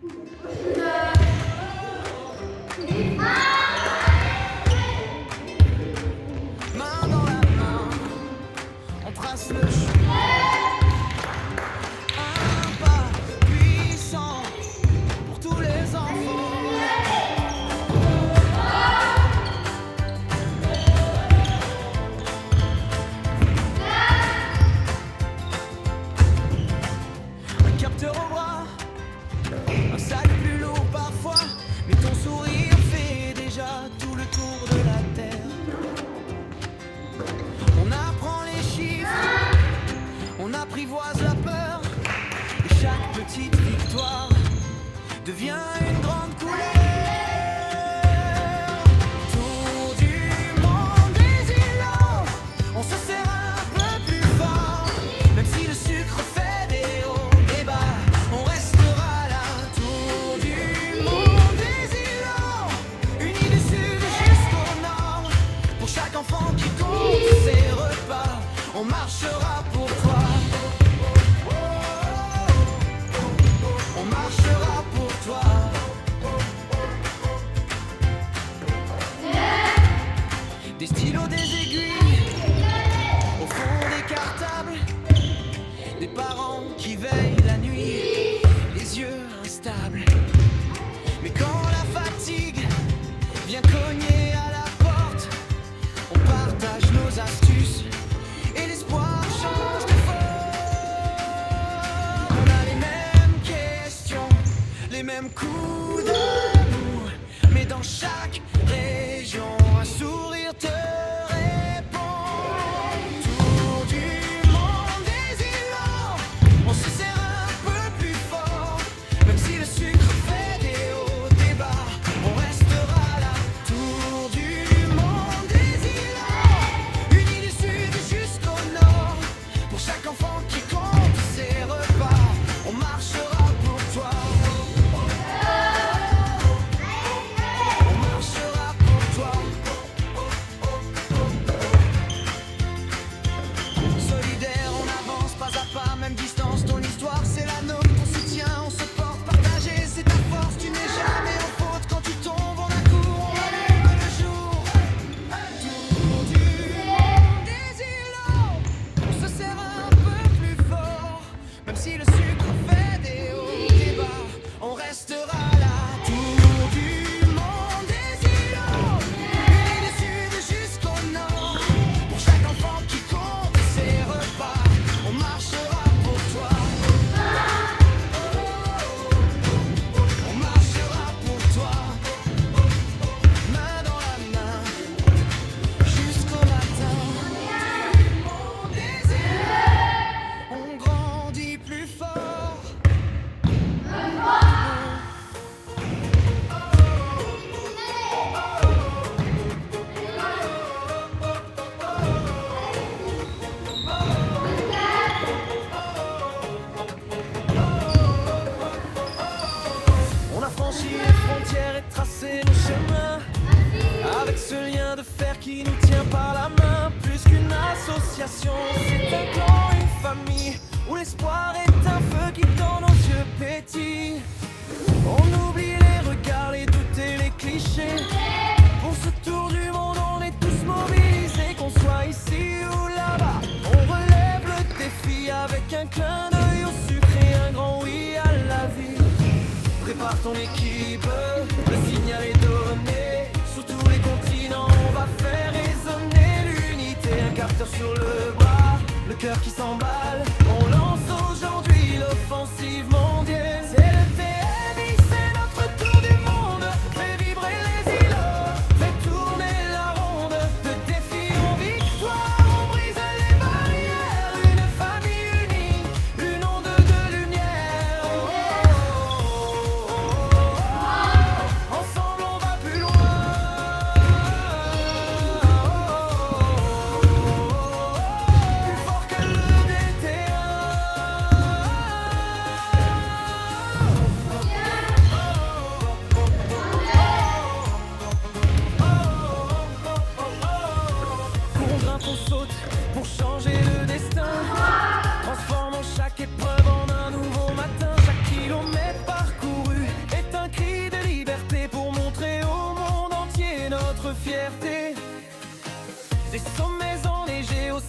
Main dans la main, on trace le chemin. Un pas puissant pour tous les enfants. Un capteur au bras, un sac plus lourd parfois, mais ton sourire fait déjà tout le tour de la terre. On apprend les chiffres, on apprivoise la peur, et chaque petite victoire devient une grande couleur. Tour du monde des îlots, on se serre un peu plus fort, même si le sucre fait des hauts et bas, on restera là. Tour du monde des îlots, unis du sud jusqu'au nord, pour chaque enfant qui compte ses repas, on marchera pour toi. On marchera pour toi. Des stylos, des aiguilles, au fond des cartables, des parents qui veillent la nuit, les yeux instables. Mais quand la fatigue vient cogner à la porte, on partage nos astuces et l'espoir change de forme. On a les mêmes questions, les mêmes coups de mou, mais dans chaque région un sourire te répond. Tour du monde des îlots, on se serre un peu plus fort, même si le sucre fait des hauts, des bas, on restera là. Tour du monde des îlots, unis du sud jusqu'au nord, pour chaque enfant qui compte ses repas, on marchera pour toi. On marchera pour toi. Solidaire, on avance pas à pas, même distance, ton histoire c'est la nôtre, ton soutien, on se porte partagé, c'est ta force, tu n'es jamais en faute, quand tu tombes on accourt, on allume le jour. Tour du monde des îlots, on se serre un peu plus fort, même si le sucre fait des hauts, des bas, on restera là. Tour du monde des îlots, unis du sud jusqu'au nord, pour chaque enfant qui compte ses repas, on marchera pour toi. On marchera pour toi, main dans la main, jusqu'au matin. Du monde des îlots, on grandit plus fort. On a franchi les frontières et tracé nos chemins, avec ce lien de fer qui nous tient par la main. Plus qu'une association, c'est un clan, une famille, où l'espoir est un feu qui dans nos yeux pétille. On oublie les regards, les doutes et les clichés. Pour ce tour du monde, on est tous mobilisés, qu'on soit ici ou là-bas. On relève le défi avec un clin d'œil au sucre et un grand oui à la vie. Prépare ton équipe, le signal est donné. Sur tous les continents, on va faire résonner l'unité. Un capteur sur le bras, le cœur qui s'emballe. On lance aujourd'hui l'offensive mondiale. C'est le TNI, c'est notre tour du monde. Fait vibrer les îlots, fait tourner la ronde. De défi en victoire, on brise les barrières. Une famille unie, une onde de lumière. Ensemble on va plus loin. Plus fort que le DTA. Des sommets enneigés au